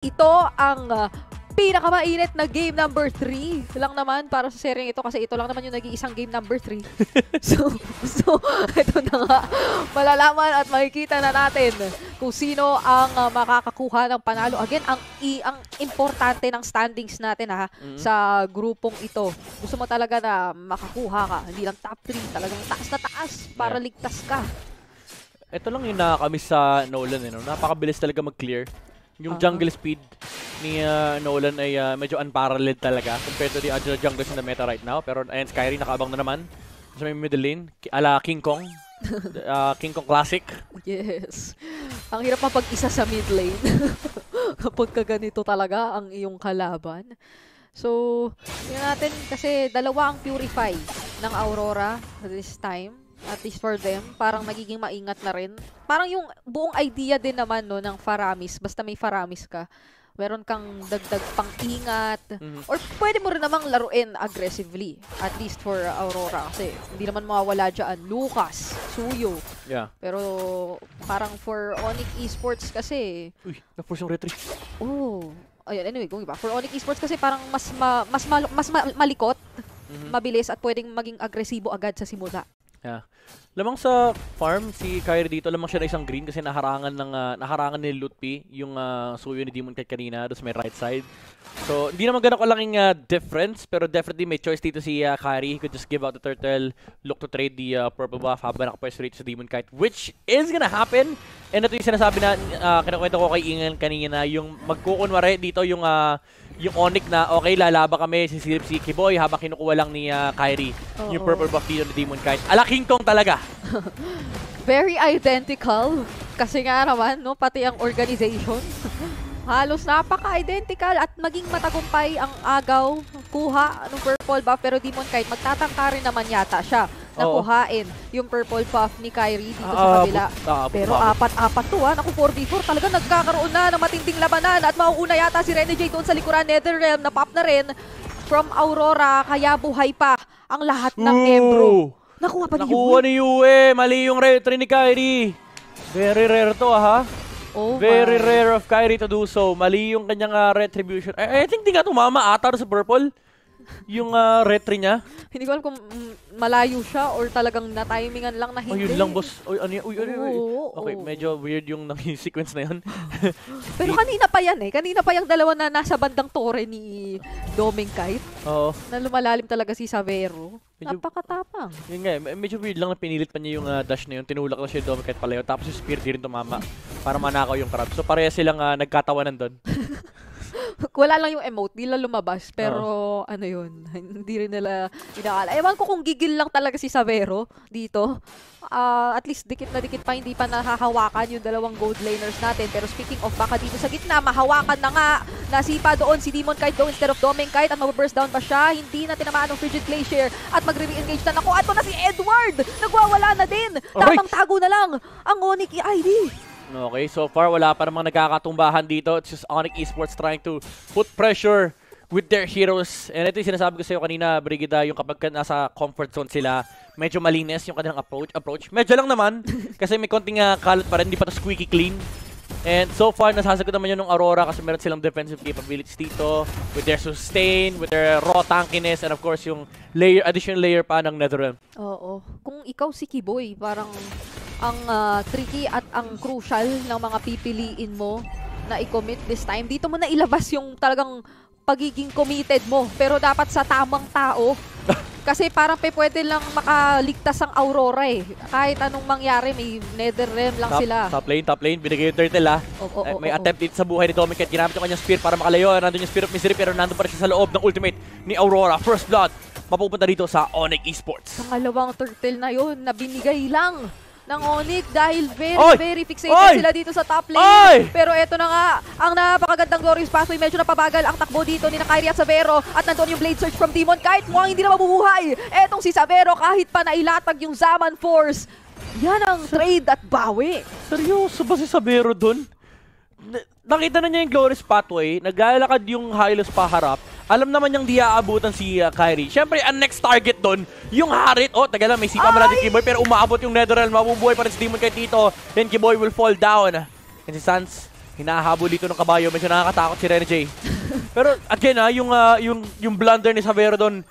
Ito ang pinakamainit na game number 3 lang naman para sa seryeng ito kasi ito lang naman yung nag-iisang game number 3. so, ito na nga. Malalaman at makikita na natin kung sino ang makakakuha ng panalo. Again, ang importante ng standings natin sa grupong ito. Gusto mo talaga na makakuha ka. Hindi lang top 3, talagang taas na taas para ligtas ka. Ito lang yung nakakamiss sa Nolan. Napakabilis talaga mag-clear. Yung jungle speed ni Nolan ay medyo unparalleled talaga compared to the other junglers in the meta right now. Pero ayan, Skyrie nakaabang na naman sa may middle lane. Ala King Kong. King Kong Classic. Yes. Ang hirap mapag-isa sa mid lane kapag ganito talaga ang iyong kalaban. So, yun natin kasi dalawa ang Purify ng Aurora this time. At least for them, parang magiging maingat na rin. Parang yung buong idea din naman no, ng Faramis, basta may Faramis ka, meron kang dagdag pang-ingat. Or pwede mo rin namang laruin aggressively, at least for Aurora. Kasi hindi naman mawawala dyan. Lucas, Suyo. Yeah. Pero parang for Onyx Esports kasi... Uy, na-force yung retry. Oh. Ayun, anyway, going back. For Onyx Esports kasi parang mas malikot, mabilis, at pwedeng maging agresibo agad sa simula. Yeah. Lamang sa farm, si Kyrie dito, lamang siya na isang green kasi naharangan ni Lutpi yung suyo ni Demon Knight kanina doon sa may right side. So, hindi naman ganun kalaking difference, pero definitely may choice dito si Kyrie. He could just give out the turtle, look to trade the purple buff habang nakapwesto rito sa Demon Knight, which is gonna happen. And ito yung sinasabi na kinakwento ko kay Ingan kanina, yung magkukunwari dito yung Onyx na okay, lalaba kami, sisilip si Kiboy habang kinukuha lang ni Kyrie yung purple buff dito ni Demon Knight. Ala King Kong talaga! Very identical. Kasi nga naman, no, pati ang organization. Halos napaka-identical at maging matagumpay ang agaw kuha ng purple buff. Pero Demon Knight, magtatangka rin naman yata siya na kuhain yung purple buff ni Kyrie dito sa kabila. Pero apat-apat to Naku, 4v4 talaga nagkakaroon na ng matinding labanan at mauuna yata si Renegade doon sa likuran. Netherrealm na pop na rin from Aurora kaya buhay pa ang lahat ng membro. Nakuha pa ni Yue. Nakuha ni Yue. Mali yung retry ni Kyrie. Very rare to Very rare of Kyrie to do so. Mali yung kanyang retribution. I think di nga tumama ata sa purple. Yung retry niya. Hindi ko alam kung malayo siya or talagang na-timingan lang na hindi. Yun lang, boss. Okay, medyo weird yung naging sequence na yun. Pero kanina pa yan Kanina pa yung dalawa na nasa bandang tore ni Doming Kite. Oo. Na lumalalim talaga si Savero. Napakatapang. Yun nga, medyo weird lang na pinilit pa niya yung dash na yun. Tinulak lang siya yung Doming Kite palayo. Tapos yung spear di rin tumama para manakaw yung crab. So pareha silang nagkatawanan doon. Wala lang yung emote, di lang lumabas. Pero ano yun, hindi rin nila inakala. Ewan ko kung gigil lang talaga si Savero dito. At least dikit na dikit pa, hindi pa nahahawakan yung dalawang gold laners natin. Pero speaking of, baka dito sa gitna, mahawakan na nga. Nasipa doon si Demon Kite doon instead of Doming Kite. At mag-burst down pa siya. Hindi na tinamaan ng Frigid Glacier. At mag-re-engage na. Naku, ato na si Edward! Nagwawala na din! Tamang tago na lang ang Onyx ID. Okay, so far wala pa namang nagkakatumbahan dito. It's just Onyx Esports trying to put pressure with their heroes. And ito yung sinasabi ko sa'yo kanina, Brigida, yung kapag nasa comfort zone sila, medyo malinis yung kanilang approach. Medyo lang naman, kasi may konting kalat pa rin, hindi pa ito squeaky clean. And so far, nasasagot naman yun ng Aurora kasi meron silang defensive capabilities dito with their sustain, with their raw tankiness, and of course yung additional layer pa ng Netherrealm. Oo. Kung ikaw si Kiboy, parang ang tricky at ang crucial ng mga pipiliin mo na i-commit this time. Dito mo na ilabas yung talagang pagiging committed mo. Pero dapat sa tamang tao. Kasi parang pwede lang makaligtas ang Aurora Kahit anong mangyari, may Netherrealm lang sila. Top lane. Binigay yung turtle may attempt dito sa buhay ni Doming Knight. Ginamit yung kanyang spear para makalayo. Nandun yung Spear of Misery pero nandun pa rin siya sa loob ng ultimate ni Aurora. First blood, mapupunta dito sa Onyx Esports. Pangalawang turtle na yun na binigay lang ng Onyx dahil very fixated sila dito sa top lane. Pero eto na nga, ang napakagandang Glorious Pathway. Medyo napabagal ang takbo dito ni Kyrie at Savero. At nandun yung Blade Search from Demon Kite. Mukhang hindi na mabubuhay. Etong si Savero kahit pa nailatag yung Zaman Force. Yan ang trade at bawi. Seryoso ba si Savero dun? Nakita na niya yung Glorious Pathway. Naglalakad yung Hylos paharap. Alam naman niyang di aabutan si Kyrie. Siyempre, ang next target doon, yung Harit. Oh, taga lang, may sipa man natin Kiboy, pero umaabot yung Netherrealm. Mabubuhay pa rin si Demon Knight dito. Then Kiboy will fall down. And si Sans, hinahabol dito ng kabayo. Medyo nakakatakot si Rene J. Pero again yung blunder ni Xavero doon,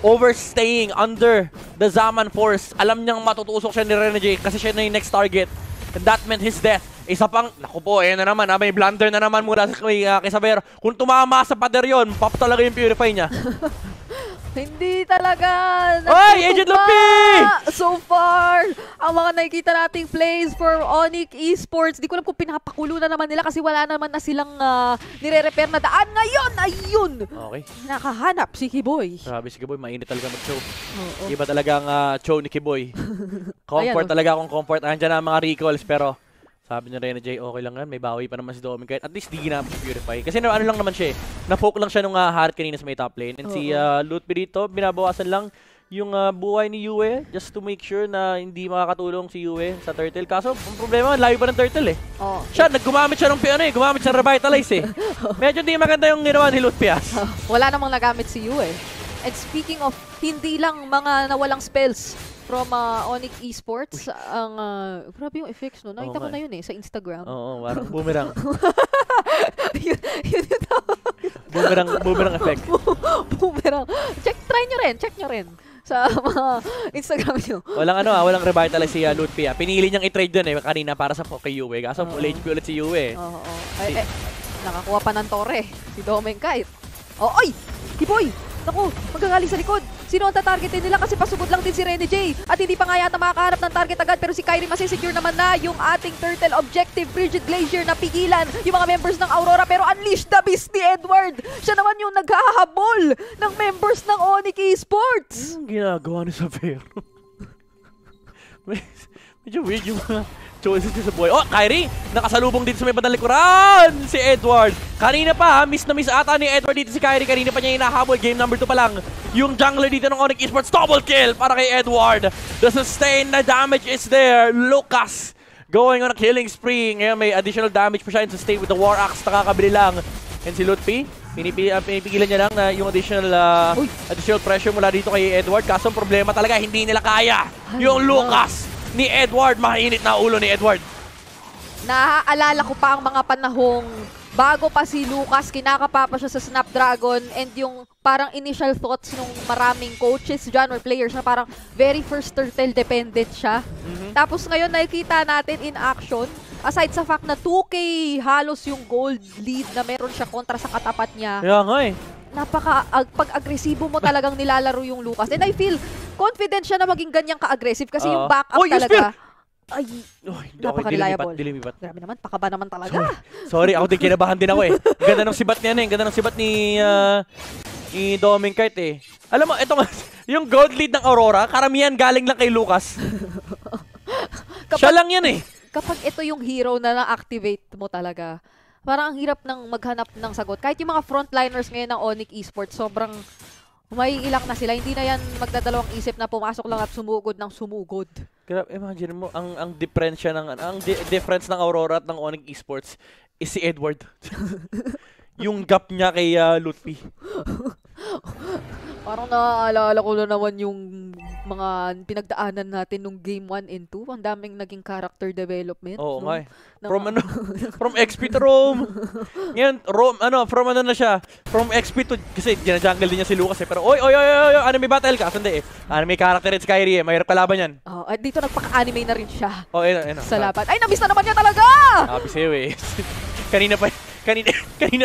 overstaying under the Zaman Force. Alam niyang matutusok siya ni Rene J kasi siya na yung next target. And that meant his death. Isa pang, naku po, na naman, may blunder na naman mula kay Xavero. Kung tumama sa pader yun, pop talaga yung purify niya. Hindi talaga. Oy, Agent Lupi! So far, ang mga nakikita nating plays for Onyx Esports, di ko alam kung pinapakulo na naman nila kasi wala naman na silang nire-repair na daan. Ngayon, ayun! Okay. Nakahanap si Kiboy. Grabe si Kiboy, mainit talaga mag-show. Iba talagang show ni Kiboy. Comfort Ayan, talaga akong comfort. Andiyan na ang mga recalls, pero sabi ni Rene J, okay lang yan. May bawi pa naman si Doming kahit at least di ginamit si Purify. Kasi ano lang naman siya eh. Na-poke lang siya nung Harit kanina sa may top lane. And si Lutpi dito, binabawasan lang yung buhay ni Yue just to make sure na hindi makakatulong si Yue sa turtle. Kaso, ang problema, layo pa ng turtle eh. Siya, gumamit siya ng gumamit siya ng revitalize eh. Medyo hindi maganda yung ginawa ni Lutpi. Wala namang nagamit si Yue. And speaking of, hindi lang mga nawalang spells from Onyx Esports, ang grabe yung effects no. Nakita ko na yun eh sa Instagram. Oo, parang boomerang. yun Boomerang effect. Boomerang. Try nyo rin sa mga Instagram nyo. Walang revitalize si Lutpi. Pinili niyang i-trade dun kanina para sa kay Yue. Kaso full HP ulit si Yue. Nakakuha pa ng torre si Domeng Kite. Ay! Kiboy! Naku, magagali sa likod. Sino ang tatargetin nila kasi pasugod lang din si Rene J. At hindi pa nga yata makakahanap ng target agad pero si Kairi masisecure naman na yung ating turtle objective. Frigid Glacier na pigilan yung mga members ng Aurora pero unleash the beast ni Edward. Siya naman yung naghahabol ng members ng Onyx Esports. Anong ginagawa ni Xavero? Medyo weird yung mga choices niya sa buhay. Kairi! Nakasalubong dito sa may bandang likuran! Si Edward! Kanina pa, miss na miss ata ni Edward dito si Kairi. Kanina pa niya hinahabol. Game number 2 pa lang. Yung jungler dito ng Onyx Esports, double kill para kay Edward. The sustain na damage is there. Lucas going on a killing spree. Ngayon may additional damage pa siya in sustain with the War Axe. Nakakabili lang. And si Lutpi, pinipigilan niya lang na yung additional pressure mula dito kay Edward. Kaso ang problema talaga, hindi nila kaya. Yung Lucas ni Edward, mainit na ulo ni Edward. Naaalala ko pa ang mga panahong bago pa si Lucas, kinakapa pa siya sa Snapdragon and yung parang initial thoughts nung maraming coaches dyan or players na parang very first turtle dependent siya. Tapos ngayon nakikita natin in action, aside sa fact na 2K halos yung gold lead na meron siya kontra sa katapat niya. Kaya nga eh. Pag-agresibo mo talagang nilalaro yung Lucas. And I feel confident siya na maging ganyang ka-aggressive kasi yung backup talaga. Ay, napaka-reliable. Grabe naman, pakaba naman talaga. Sorry, ako din kinabahan din ako eh. Ganda ng sibat niya Ganda ng sibat ni Doming Kite eh. Alam mo, ito nga, yung gold lead ng Aurora, karamihan galing lang kay Lucas. Siya lang yan eh. Kapag ito yung hero na na-activate mo talaga, parang ang hirap ng maghanap ng sagot. Kahit yung mga frontliners ngayon ng Onyx Esports, sobrang may ilang na sila. Hindi na yan magdadalawang isip na pumasok lang at sumugod ng sumugod. Grabe, imagine mo, ang difference ng Aurora at ng Onyx Esports is si Edward. Yung gap niya kay Lutpi. Parang naaalala ko na naman yung mga pinagdaanan natin nung game 1 and 2. Ang daming naging character development. Oo nga eh. From XP to Rome. Ngayon, from na siya. From XP to, kasi ginajungle din niya si Lucas eh. Pero oy, anime battle ka. Sandi eh. Anime character rin si Kairi eh. Mahirap kalaban yan. At dito nagpaka-anime na rin siya. Sa laban. Ay, namiss na naman niya talaga! Sabi sa'yo eh. Kanina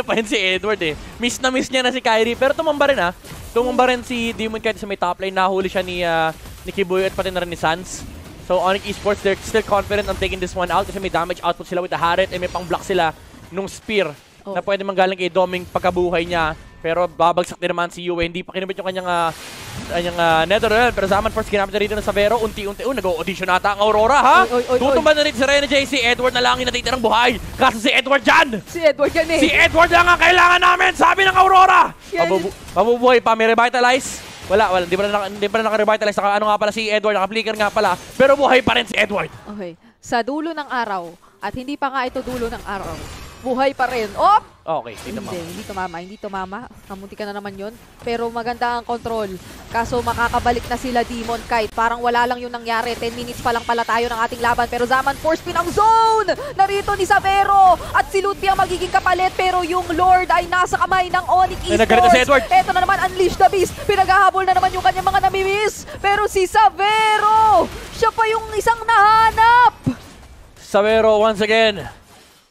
pa yun si Edward eh. Miss na miss niya na si Kairi. Pero tumamba rin ah. Tumamba rin si Demon Kite sa may top lane. Nahuli siya ni Kiboy at pati na rin ni Sans. So Onyx Esports, they're still confident on taking this one out kasi may damage output sila with the Harit and may pang-block sila nung spear na pwede manggaling kay Doming pagkabuhay niya. Pero babagsak din naman si Yue. Hindi pa kinabit yung kanyang Netherrealm. Pero Zaman Force ginamit na rito ng Xavero. Unti-unti. Nag-audition nata ang Aurora, ha? Tutumba na rito si Rene J. Si Edward na lang yung natitirang buhay. Kaso si Edward dyan! Si Edward yan eh! Si Edward lang ang kailangan namin! Sabi ng Aurora! Mabubuhay pa. May revitalize? Wala. Hindi pa na naka-revitalize. Ano nga pala si Edward? Naka-flicker nga pala. Pero buhay pa rin si Edward. Okay. Sa dulo ng araw, at hindi pa nga ito dulo ng araw, buhay pa rin. Oh! Okay, hindi tumama. Hindi tumama. Kamunti ka na naman yun. Pero maganda ang control. Kaso makakabalik na sila Demon Kite. Parang wala lang yung nangyari. 10 minutes pa lang pala tayo ng ating laban. Pero Zaman Force Pin ang zone! Narito ni Savero! At si Lutfi ang magiging kapalit. Pero yung Lord ay nasa kamay ng Onyx Esports. Si Edward. Eto na naman, Unleash the Beast. Pinaghahabol na naman yung kanyang mga namimiss. Pero si Savero! Siya pa yung isang nahanap! Savero once again.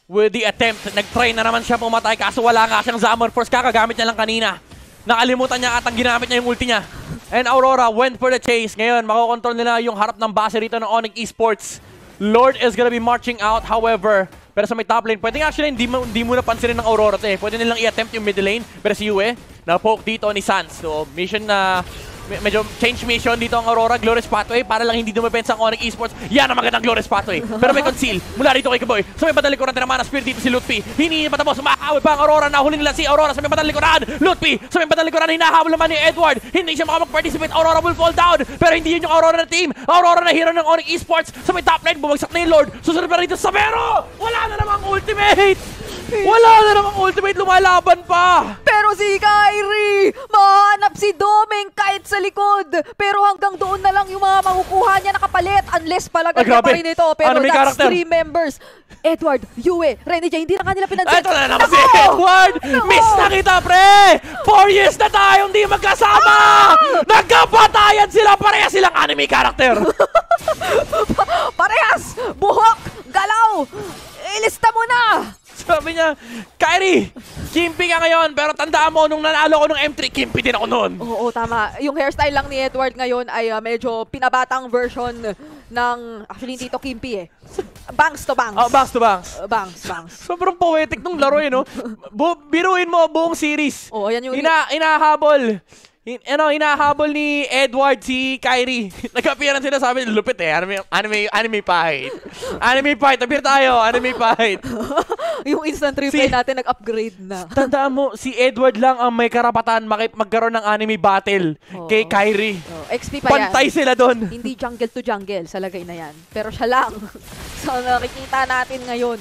With the attempt, nag-try na naman siya pumatay kaso wala nga siyang Zaman Force, kakagamit niya lang kanina. Nakalimutan niya at ang ginamit niya yung ulti niya. And Aurora went for the chase. Ngayon, makokontrol nila yung harap ng base rito ng Onyx Esports. Lord is gonna be marching out, however, pero sa may top lane, pwede nga actually hindi mo napansinin ng Aurora to eh. Pwede nilang i-attempt yung mid lane, pero si Yue, na-poke dito ni Sans. So, mission na medyo change mission dito ang Aurora, Glorious Pathway para lang hindi dumapensa ang Onyx Esports. Yan ang magandang Glorious Pathway. Pero may conceal mula dito kay Kaboy. Sa may badalikuran din naman ang Spirit dito si Lutfi. Hindi patapos, makakawin pa ang Aurora. Nahuli nila si Aurora sa may badalikuran. Lutfi sa may badalikuran, hinahabol naman ni Edward. Hindi siya makamag-participate. Aurora will fall down. Pero hindi yun yung Aurora na team. Aurora na hero ng Onyx Esports. Sa may top lane, bumagsak na yung Lord. Susunod pa rito sa Savero. Wala na namang ultimate. Wala na namang ultimate, lumalaban pa! Pero si Kairi, mahanap si Domeng kahit sa likod. Pero hanggang doon na lang yung mga makukuha niya nakapalit. Unless palagan niya pa rin ito. Pero that's character. 3 members. Edward, Yue, Renny J, hindi na kanila pinansin. Ito na naman si Edward! Miss na kita, pre! 4 years na tayong di magkasama! Nagkapatayan sila! Pareha silang anime character! Parehas! Buhok! Galaw! Ilista mo na! Sabi niya, Kairi, kimpi ka ngayon, pero tandaan mo, nung nanalo ko ng M3, kimpi din ako noon. Oo, tama. Yung hairstyle lang ni Edward ngayon ay medyo pinabatang version ng, actually hindi ito kimpi eh. Bangs to bangs. Oh, bangs to bangs. Bangs. Sobrang poetic nung laro eh, no? Biruin mo buong series. Oo, yan yung... Inahabol. Hinahabol ni Edward si Kairi. Nag-appearance sila, sabi, lupit eh. Anime fight. Anime fight. Appear tayo. Anime fight. Yung instant replay natin nag-upgrade na. Tandaan mo, si Edward lang ang may karapatan magkaroon ng anime battle kay Kairi. XP pa yan. Pantay sila doon. Hindi jungle to jungle sa lagay na yan. Pero siya lang. So nakikita natin ngayon.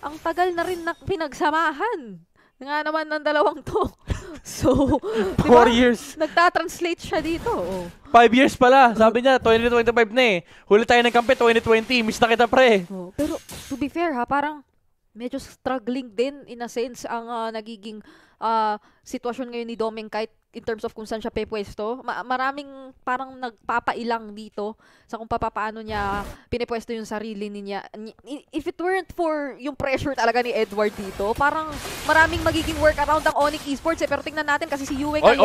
Ang tagal na rin na pinagsamahan. Nga naman ng dalawang to. So, 4 years. Nagta-translate siya dito. 5 years pala. Sabi niya, 2025 na eh. Huli tayo ng kampe, 2020. Miss na kita, pre. Pero, to be fair ha, parang medyo struggling din in a sense ang nagiging sitwasyon ngayon ni Domeng Kite in terms of kung saan siya pepwesto. Maraming parang nagpapailang dito sa kung paano niya pinipwesto yung sarili niya. If it weren't for yung pressure talaga ni Edward dito, parang maraming magiging work around ang Onyx Esports eh. Pero tingnan natin kasi si Yue ngayon,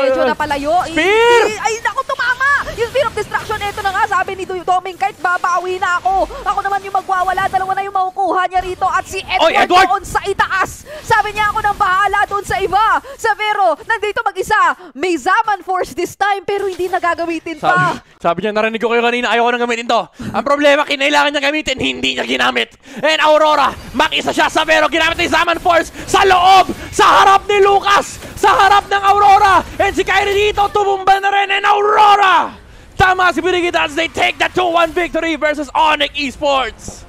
medyo napalayo. Spear! Ay, naku, tumama! Yung Spear of Destruction, ito na nga, sabi ni Domeng Kite, babawi na ako. Ako naman yung magwawala, dalawa na yung makukuha niya rito. At si Edward doon sa itaas. Sabi niya, ako nang bahala doon sa iba. Savero, nandito mag-isa. May Zaman Force this time, pero hindi na gagamitin pa. Sabi niya, narinig ko kayo kanina, ayaw ko nang gamitin to. Ang problema, kinailangan niya gamitin, hindi niya ginamit. And Aurora, mag-isa siya, Savero, ginamit ni Zaman Force sa loob, sa harap ni Lucas, sa harap ng Aurora. And si Kairi dito, tumumba na rin, and Aurora! Tama si Birigit as they take the 2-1 victory versus Onyx Esports.